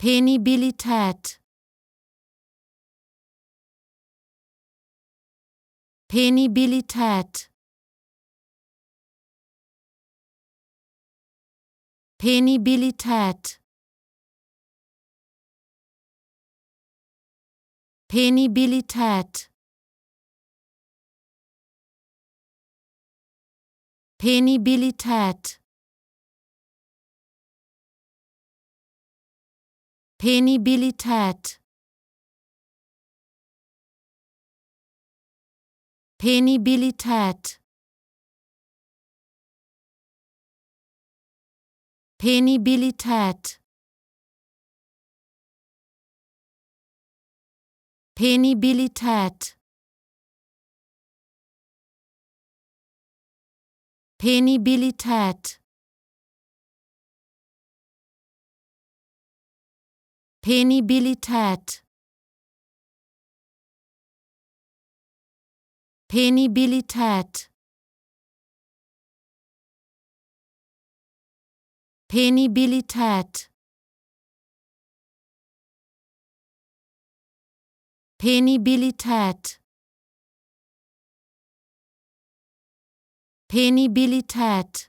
Penibilität. Penibilität. Penibilität. Penibilität. Penibilität. Penibilität. Penibilität. Penibilität. Penibilität. Penibilität. Penibilität. Penibilität. Penibilität. Penibilität. Penibilität.